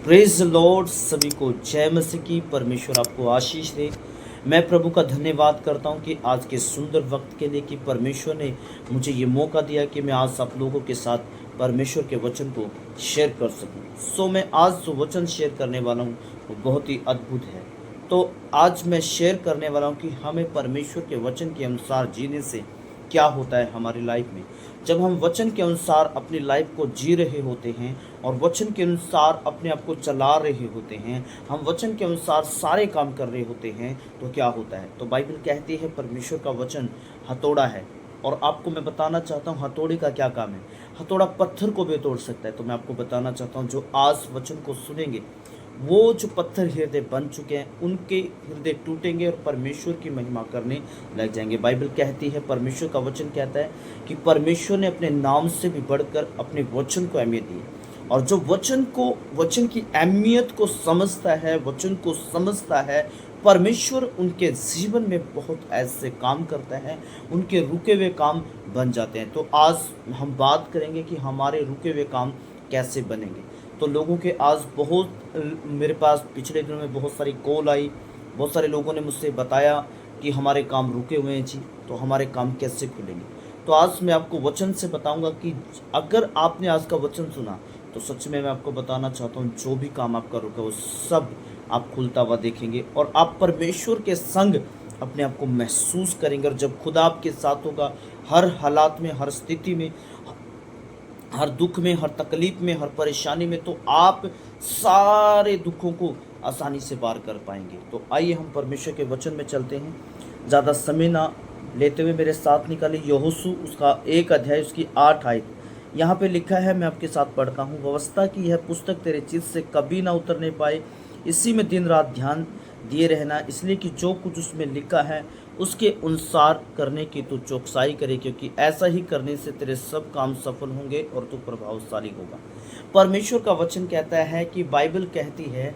Praise Lord. सभी को जय मसीह की। परमेश्वर आपको आशीष दे। मैं प्रभु का धन्यवाद करता हूं कि आज के सुंदर वक्त के लिए कि परमेश्वर ने मुझे ये मौका दिया कि मैं आज आप लोगों के साथ परमेश्वर के वचन को शेयर कर सकूं। मैं आज जो वचन शेयर करने वाला हूं वो बहुत ही अद्भुत है। तो आज मैं शेयर करने वाला हूं कि हमें परमेश्वर के वचन के अनुसार जीने से क्या होता है हमारी लाइफ में। जब हम वचन के अनुसार अपनी लाइफ को जी रहे होते हैं और वचन के अनुसार अपने आप को चला रहे होते हैं, हम वचन के अनुसार सारे काम कर रहे होते हैं, तो क्या होता है। तो बाइबल कहती है परमेश्वर का वचन हथौड़ा है। और आपको मैं बताना चाहता हूँ हथौड़े का क्या काम है। हथौड़ा पत्थर को भी तोड़ सकता है। तो मैं आपको बताना चाहता हूँ जो आज वचन को सुनेंगे वो जो पत्थर हृदय बन चुके हैं उनके हृदय टूटेंगे और परमेश्वर की महिमा करने लग जाएंगे। बाइबल कहती है, परमेश्वर का वचन कहता है कि परमेश्वर ने अपने नाम से भी बढ़कर अपने वचन को अहमियत दी। और जो वचन की अहमियत को समझता है, वचन को समझता है, परमेश्वर उनके जीवन में बहुत ऐसे काम करता है, उनके रुके हुए काम बन जाते हैं। तो आज हम बात करेंगे कि हमारे रुके हुए काम कैसे बनेंगे। तो लोगों के आज मेरे पास पिछले दिनों में बहुत सारी कॉल आई। बहुत सारे लोगों ने मुझसे बताया कि हमारे काम रुके हुए हैं जी, तो हमारे काम कैसे खुलेंगे। तो आज मैं आपको वचन से बताऊंगा कि अगर आपने आज का वचन सुना तो सच में मैं आपको बताना चाहता हूँ जो भी काम आपका रुका वो सब आप खुलता हुआ देखेंगे और आप परमेश्वर के संग अपने आप को महसूस करेंगे। और जब खुदा आपके साथ होगा हर हालात में, हर स्थिति में, हर दुख में, हर तकलीफ में, हर परेशानी में, तो आप सारे दुखों को आसानी से पार कर पाएंगे। तो आइए हम परमेश्वर के वचन में चलते हैं। ज़्यादा समय ना लेते हुए मेरे साथ निकाले यहोशू उसका 1 अध्याय उसकी 8 आयत। यहाँ पे लिखा है, मैं आपके साथ पढ़ता हूँ। व्यवस्था की यह पुस्तक तेरे चित्त से कभी ना उतरने पाए, इसी में दिन रात ध्यान दिए रहना, इसलिए कि जो कुछ उसमें लिखा है उसके अनुसार करने की तू चौकसाई करे, क्योंकि ऐसा ही करने से तेरे सब काम सफल होंगे और तू प्रभावशाली होगा। परमेश्वर का वचन कहता है कि बाइबल कहती है,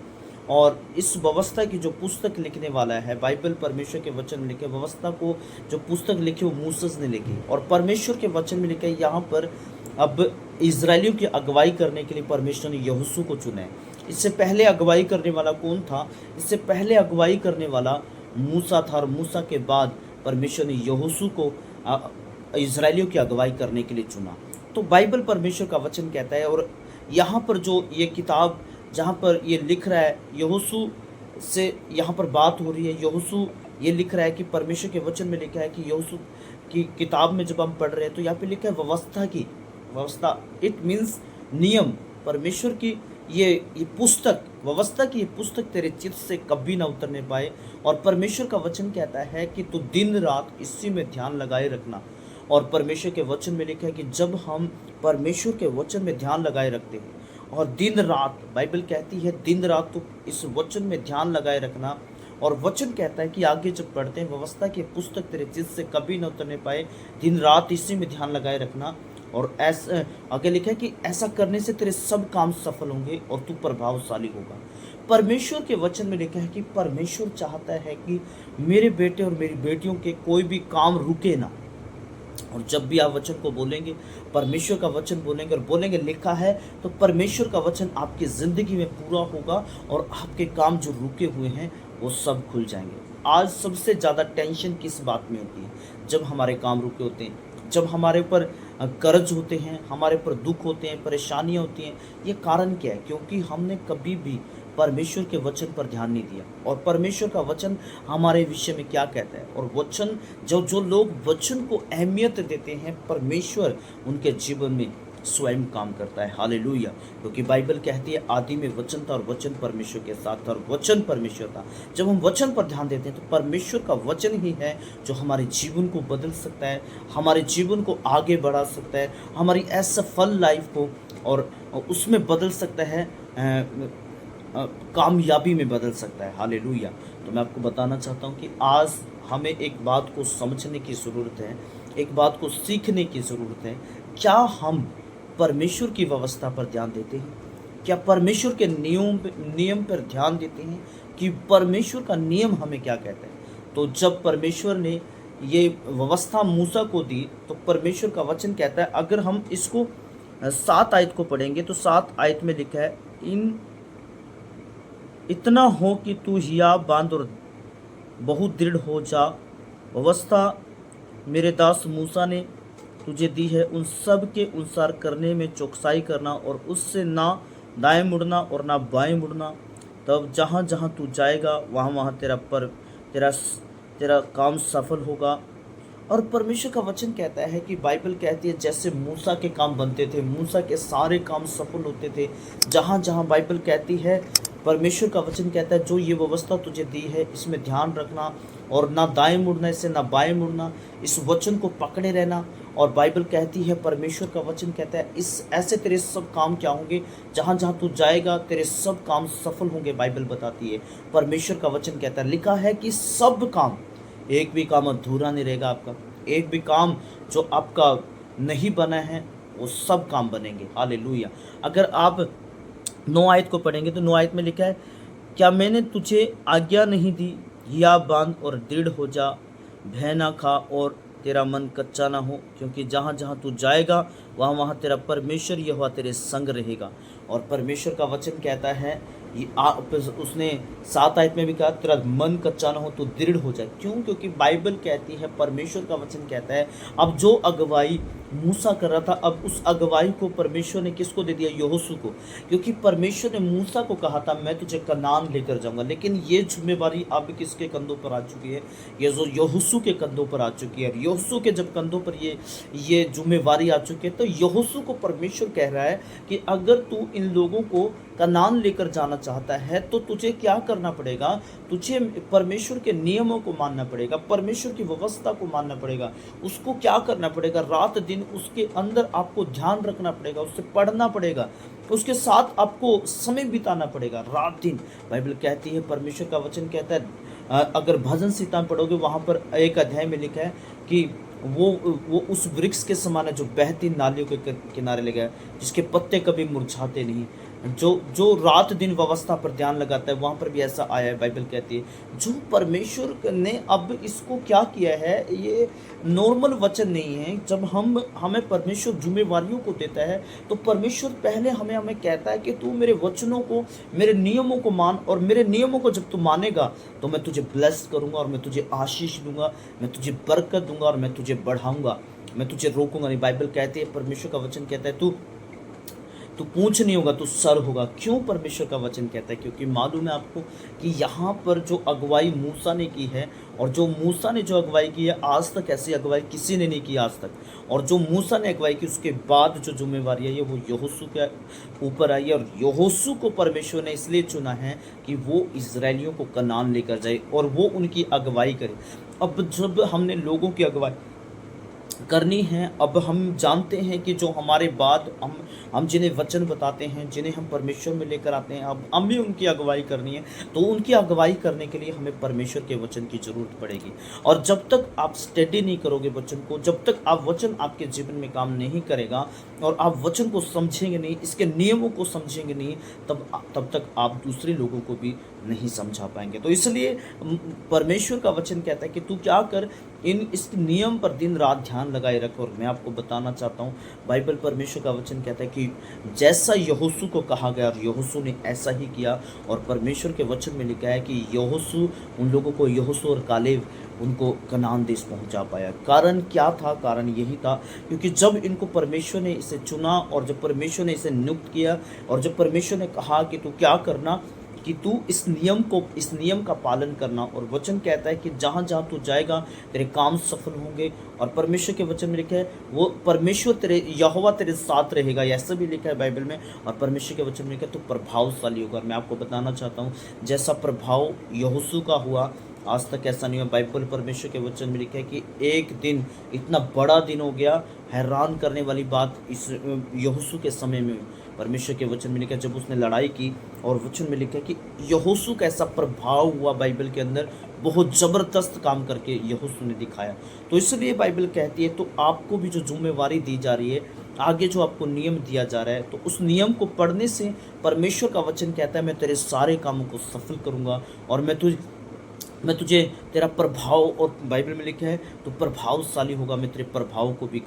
और इस व्यवस्था की जो पुस्तक लिखने वाला है, बाइबल परमेश्वर के वचन में लिखे, व्यवस्था को जो पुस्तक लिखी वो मूसेस ने लिखी और परमेश्वर के वचन में लिखा है। यहाँ पर अब इजरायलियों की अगुवाई करने के लिए परमेश्वर ने यहोशू को चुना है। इससे पहले अगुवाई करने वाला कौन था? इससे पहले अगुवाई करने वाला मूसा था और मूसा के बाद परमेश्वर ने यहोशू को इजरायलियों की अगुवाई करने के लिए चुना। तो बाइबल परमेश्वर का वचन कहता है। और यहाँ पर जो ये किताब जहाँ पर ये लिख रहा है, यहोशू से यहाँ पर बात हो रही है। यहोशू ये लिख रहा है कि परमेश्वर के वचन में लिखा है कि यहोशू की किताब में जब हम पढ़ रहे हैं तो यहाँ पे लिखा है व्यवस्था की। व्यवस्था इट मीन्स नियम। परमेश्वर की ये पुस्तक, व्यवस्था की ये पुस्तक तेरे चित्त से कभी ना उतरने पाए। और परमेश्वर का वचन कहता है कि तू दिन रात इसी में ध्यान लगाए रखना। और परमेश्वर के वचन में लिखा है कि जब हम परमेश्वर के वचन में ध्यान लगाए रखते हैं और दिन रात, बाइबल कहती है दिन रात तो इस वचन में ध्यान लगाए रखना। और वचन कहता है कि आगे जब पढ़ते हैं, व्यवस्था की पुस्तक तेरे चित्त से कभी न उतरने पाए, दिन रात इसी में ध्यान लगाए रखना। और ऐसा आगे लिखा है कि ऐसा करने से तेरे सब काम सफल होंगे और तू प्रभावशाली होगा। परमेश्वर के वचन में लिखा है कि परमेश्वर चाहता है कि मेरे बेटे और मेरी बेटियों के कोई भी काम रुके ना। और जब भी आप वचन को बोलेंगे, परमेश्वर का वचन बोलेंगे और बोलेंगे लिखा है, तो परमेश्वर का वचन आपकी ज़िंदगी में पूरा होगा और आपके काम जो रुके हुए हैं वो सब खुल जाएंगे। आज सबसे ज़्यादा टेंशन किस बात में होती है? जब हमारे काम रुके होते हैं, जब हमारे ऊपर कर्ज होते हैं, हमारे ऊपर दुख होते हैं, परेशानियाँ होती हैं। ये कारण क्या है? क्योंकि हमने कभी भी परमेश्वर के वचन पर ध्यान नहीं दिया। और परमेश्वर का वचन हमारे विषय में क्या कहता है? और वचन जो लोग वचन को अहमियत देते हैं, परमेश्वर उनके जीवन में स्वयं काम करता है। हालेलुया। क्योंकि बाइबल कहती है आदि में वचन था और वचन परमेश्वर के साथ था और वचन परमेश्वर था। जब हम वचन पर ध्यान देते हैं तो परमेश्वर का वचन ही है जो हमारे जीवन को बदल सकता है, हमारे जीवन को आगे बढ़ा सकता है, हमारी असफल लाइफ को और उसमें बदल सकता है, कामयाबी में बदल सकता है। हालेलुया। तो मैं आपको बताना चाहता हूँ कि आज हमें एक बात को समझने की ज़रूरत है, एक बात को सीखने की ज़रूरत है। क्या हम परमेश्वर की व्यवस्था पर ध्यान देते हैं? क्या परमेश्वर के नियम पर ध्यान देते हैं कि परमेश्वर का नियम हमें क्या कहता है? तो जब परमेश्वर ने ये व्यवस्था मूसा को दी तो परमेश्वर का वचन कहता है, अगर हम इसको 7 आयत को पढ़ेंगे तो 7 आयत में लिखा है, इन इतना हो कि तू हिया बांध और बहुत दृढ़ हो जा। व्यवस्था मेरे दास मूसा ने तुझे दी है, उन सब के अनुसार करने में चौकसाई करना और उससे ना दाएं मुड़ना और ना बाएं मुड़ना। तब जहाँ जहाँ तू जाएगा वहाँ वहाँ तेरा तेरा काम सफल होगा। और परमेश्वर का वचन कहता है कि बाइबल कहती है जैसे मूसा के काम बनते थे, मूसा के सारे काम सफल होते थे। जहाँ जहाँ बाइबल कहती है, परमेश्वर का वचन कहता है जो ये व्यवस्था तुझे दी है इसमें ध्यान रखना और ना दाएं मुड़ना इससे ना बाएं मुड़ना, इस वचन को पकड़े रहना। और बाइबल कहती है, परमेश्वर का वचन कहता है इस ऐसे तेरे सब काम क्या होंगे, जहाँ जहाँ तू जाएगा तेरे सब काम सफल होंगे। बाइबल बताती है, परमेश्वर का वचन कहता है, लिखा है कि सब काम, एक भी काम अधूरा नहीं रहेगा आपका। एक भी काम जो आपका नहीं बना है वो सब काम बनेंगे। हालेलुया। अगर आप 9 आयत को पढ़ेंगे तो 9 आयत में लिखा है, क्या मैंने तुझे आज्ञा नहीं दी, हिया बांध और दृढ़ हो जा, भय ना खा और तेरा मन कच्चा ना हो, क्योंकि जहाँ जहाँ तू जाएगा वहाँ वहाँ तेरा परमेश्वर यहोवा तेरे संग रहेगा। और परमेश्वर का वचन कहता है, उसने 7 आयत में भी कहा तेरा मन कच्चा ना हो तो दृढ़ हो जाए। क्यों? क्योंकि बाइबल कहती है, परमेश्वर का वचन कहता है, अब जो अगुवाई मूसा कर रहा था, अब उस अगुवाई को परमेश्वर ने किसको दे दिया? यहोशू को। क्योंकि परमेश्वर ने मूसा को कहा था मैं तुझे कनान लेकर जाऊंगा, लेकिन ये जिम्मेवारी अब किसके कंधों पर आ चुकी है? ये जो यहोशू के कंधों पर आ चुकी है। यहोशू के जब कंधों पर ये जिम्मेवारी आ चुकी है, तो यहोशू को परमेश्वर कह रहा है कि अगर तू इन लोगों को कनान लेकर जाना चाहता है तो तुझे क्या करना पड़ेगा? तुझे परमेश्वर के नियमों को मानना पड़ेगा, परमेश्वर की व्यवस्था को मानना पड़ेगा। उसको क्या करना पड़ेगा? रात दिन उसके अंदर आपको ध्यान रखना पड़ेगा, उससे पढ़ना पड़ेगा, उसके साथ आपको समय बिताना पड़ेगा रात दिन। बाइबल कहती है, परमेश्वर का वचन कहता है, अगर भजन संहिता में पढ़ोगे वहाँ पर एक अध्याय में लिखा है कि वो उस वृक्ष के समान है जो बहती नालियों के किनारे लगा है, जिसके पत्ते कभी मुरझाते नहीं, जो रात दिन व्यवस्था पर ध्यान लगाता है। वहाँ पर भी ऐसा आया है। बाइबल कहती है जो परमेश्वर ने अब इसको क्या किया है, ये नॉर्मल वचन नहीं है। जब हमें परमेश्वर जिम्मेवारियों को देता है तो परमेश्वर पहले हमें कहता है कि तू मेरे वचनों को, मेरे नियमों को मान, और मेरे नियमों को जब तू मानेगा तो मैं तुझे ब्लेस करूँगा और मैं तुझे आशीष दूंगा, मैं तुझे बरकत दूंगा और मैं तुझे बढ़ाऊंगा, मैं तुझे रोकूंगा नहीं। बाइबल कहती है, परमेश्वर का वचन कहता है, तू पूंछ नहीं होगा तू सर होगा। क्यों परमेश्वर का वचन कहता है? क्योंकि मालूम है आपको कि यहाँ पर जो अगुवाई मूसा ने की है, और जो मूसा ने जो अगुवाई की है, आज तक ऐसी अगुवाई किसी ने नहीं की आज तक। और जो मूसा ने अगुवाई की उसके बाद जो जिम्मेवारी है वो यहोशू के ऊपर आई है। और यहोशू को परमेश्वर ने इसलिए चुना है कि वो इजरायलियों को कनान लेकर जाए और वो उनकी अगुवाई करे। अब जब हमने लोगों की अगुवाई करनी है, अब हम जानते हैं कि जो हमारे बाद हम जिन्हें वचन बताते हैं, जिन्हें हम परमेश्वर में लेकर आते हैं, अब हम भी उनकी अगुवाई करनी है। तो उनकी अगुवाई करने के लिए हमें परमेश्वर के वचन की ज़रूरत पड़ेगी। और जब तक आप स्टडी नहीं करोगे वचन को, जब तक आप वचन आपके जीवन में काम नहीं करेगा और आप वचन को समझेंगे नहीं, इसके नियमों को समझेंगे नहीं, तब तक आप दूसरे लोगों को भी नहीं समझा पाएंगे। तो इसलिए परमेश्वर का वचन कहता है कि तू क्या कर, इस नियम पर दिन रात ध्यान लगाए रख। और मैं आपको बताना चाहता हूँ, बाइबल परमेश्वर का वचन कहता है कि जैसा यहोशू को कहा गया और यहोशू ने ऐसा ही किया। और परमेश्वर के वचन में लिखा है कि यहोशू उन लोगों को, यहोशू और कालेब उनको कनान देश पहुंचा पाया। कारण क्या था? कारण यही था क्योंकि जब इनको परमेश्वर ने इसे चुना और जब परमेश्वर ने इसे नियुक्त किया और जब परमेश्वर ने कहा कि तू क्या करना, कि तू इस नियम का पालन करना। और वचन कहता है कि जहाँ जहाँ तू जाएगा तेरे काम सफल होंगे। और परमेश्वर के वचन में लिखा है वो परमेश्वर तेरे यहोवा तेरे साथ रहेगा, ऐसा भी लिखा है बाइबल में। और परमेश्वर के वचन में लिखा है तू प्रभावशाली होगा। मैं आपको बताना चाहता हूँ जैसा प्रभाव यहोशू का हुआ, आज तक ऐसा नहीं हुआ। बाइबल परमेश्वर के वचन में लिखा है कि एक दिन, इतना बड़ा दिन हो गया, हैरान करने वाली बात इस यहोशू के समय में परमेश्वर के वचन में लिखा है जब उसने लड़ाई की। और वचन में लिखा है कि यहोशू का ऐसा प्रभाव हुआ बाइबल के अंदर, बहुत ज़बरदस्त काम करके यहोशू ने दिखाया। तो इसलिए बाइबल कहती है तो आपको भी जो जिम्मेवारी दी जा रही है, आगे जो आपको नियम दिया जा रहा है, तो उस नियम को पढ़ने से परमेश्वर का वचन कहता है मैं तेरे सारे कामों को सफल करूँगा और मैं मैं तुझे तेरा प्रभाव, और बाइबल में लिखा है तो प्रभावशाली होगा, मैं तेरे प्रभाव को भी,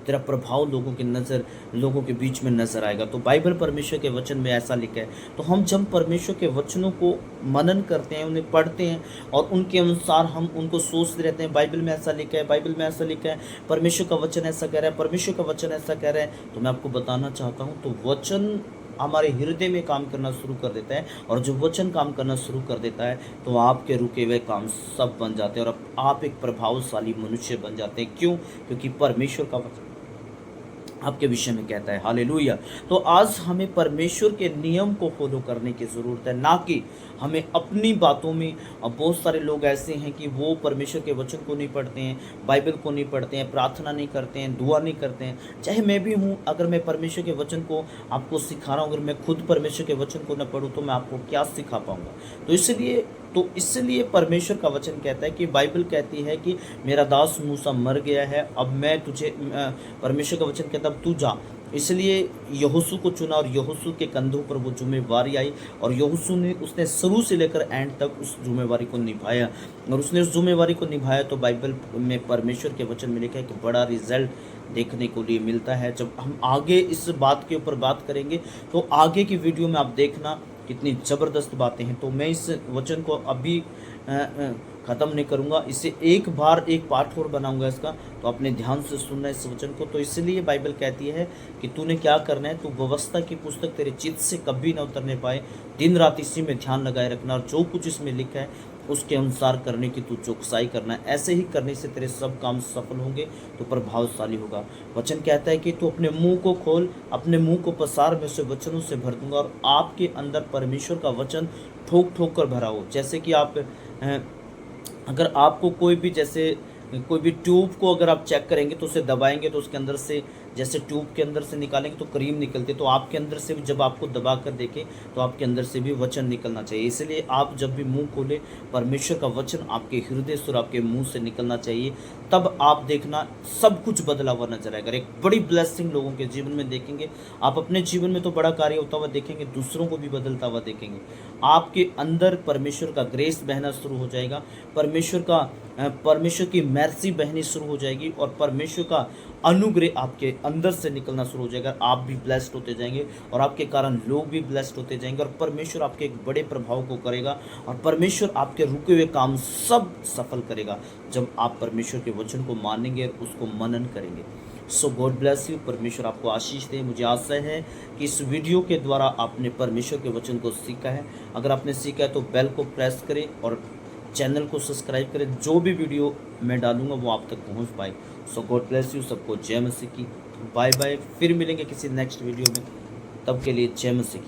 तेरा प्रभाव लोगों के बीच में नजर आएगा। तो बाइबल परमेश्वर के वचन में ऐसा लिखा है। तो हम जब परमेश्वर के वचनों को मनन करते हैं, उन्हें पढ़ते हैं और उनके अनुसार हम उनको सोचते रहते हैं, बाइबल में ऐसा लिखा है, बाइबल में ऐसा लिखा है, परमेश्वर का वचन ऐसा कह रहा है, परमेश्वर का वचन ऐसा कह रहा है, तो मैं आपको बताना चाहता हूँ तो वचन हमारे हृदय में काम करना शुरू कर देता है। और जो वचन काम करना शुरू कर देता है तो आपके रुके हुए काम सब बन जाते हैं और आप एक प्रभावशाली मनुष्य बन जाते हैं। क्यों? क्योंकि परमेश्वर का वचन आपके विषय में कहता है। हालेलुया। तो आज हमें परमेश्वर के नियम को फॉलो करने की ज़रूरत है, ना कि हमें अपनी बातों में। अब बहुत सारे लोग ऐसे हैं कि वो परमेश्वर के वचन को नहीं पढ़ते हैं, बाइबल को नहीं पढ़ते हैं, प्रार्थना नहीं करते हैं, दुआ नहीं करते हैं। चाहे मैं भी हूँ, अगर मैं परमेश्वर के वचन को आपको सिखा रहा हूँ, अगर मैं खुद परमेश्वर के वचन को न पढ़ूँ तो मैं आपको क्या सिखा पाऊँगा? तो इसलिए परमेश्वर का वचन कहता है कि बाइबल कहती है कि मेरा दास मूसा मर गया है, अब मैं तुझे परमेश्वर का वचन कहता अब तू जा। इसलिए यहोशू को चुना और यहोशू के कंधों पर वो जिम्मेवारी आई और यहोशू ने उसने शुरू से लेकर एंड तक उस जिम्मेवारी को निभाया। और उसने उस जिम्मेवारी को निभाया तो बाइबल में परमेश्वर के वचन में लिखा है कि बड़ा रिजल्ट देखने को लिए मिलता है। जब हम आगे इस बात के ऊपर बात करेंगे तो आगे की वीडियो में आप देखना कितनी ज़बरदस्त बातें हैं। तो मैं इस वचन को अभी ख़त्म नहीं करूँगा, इसे एक बार एक पार्ट और बनाऊँगा इसका, तो अपने ध्यान से सुनना इस वचन को। तो इसलिए बाइबल कहती है कि तूने क्या करना है, तू व्यवस्था की पुस्तक तेरे चित्त से कभी ना उतरने पाए, दिन रात इसी में ध्यान लगाए रखना और जो कुछ इसमें लिखा है उसके अनुसार करने की तू चौकसाई करना है। ऐसे ही करने से तेरे सब काम सफल होंगे, तो प्रभावशाली होगा। वचन कहता है कि तू अपने मुंह को खोल, अपने मुंह को पसार, मैं उसे वचनों से भर दूंगा। और आपके अंदर परमेश्वर का वचन ठोक ठोक कर भरा हो। जैसे कि आप अगर आपको कोई भी ट्यूब को अगर आप चेक करेंगे तो उसे दबाएंगे तो उसके अंदर से, जैसे ट्यूब के अंदर से निकालेंगे तो क्रीम निकलती है, तो आपके अंदर से भी जब आपको दबा कर देखें तो आपके अंदर से भी वचन निकलना चाहिए। इसलिए आप जब भी मुंह खोलें, परमेश्वर का वचन आपके हृदय से और आपके मुंह से निकलना चाहिए, तब आप देखना सब कुछ बदला हुआ नजर आएगा। एक बड़ी ब्लेसिंग लोगों के जीवन में देखेंगे। आप अपने जीवन में तो बड़ा कार्य होता हुआ देखेंगे, दूसरों को भी बदलता हुआ देखेंगे। आपके अंदर परमेश्वर का ग्रेस बहना शुरू हो जाएगा, परमेश्वर की मर्सी बहनी शुरू हो जाएगी और परमेश्वर का अनुग्रह आपके अंदर से निकलना शुरू हो जाएगा। आप भी ब्लेस्ड होते जाएंगे और आपके कारण लोग भी ब्लेस्ड होते जाएंगे और परमेश्वर आपके एक बड़े प्रभाव को करेगा और परमेश्वर आपके रुके हुए काम सब सफल करेगा जब आप परमेश्वर के वचन को मानेंगे और उसको मनन करेंगे। सो गॉड ब्लेस यू। परमेश्वर आपको आशीष दे। मुझे आशा है कि इस वीडियो के द्वारा आपने परमेश्वर के वचन को सीखा है। अगर आपने सीखा है तो बेल को प्रेस करें और चैनल को सब्सक्राइब करें, जो भी वीडियो मैं डालूंगा वो आप तक पहुंच पाए। So God bless you. सबको जय मसीह की। Bye bye. फिर मिलेंगे किसी नेक्स्ट वीडियो में, तब के लिए जय मसीह की।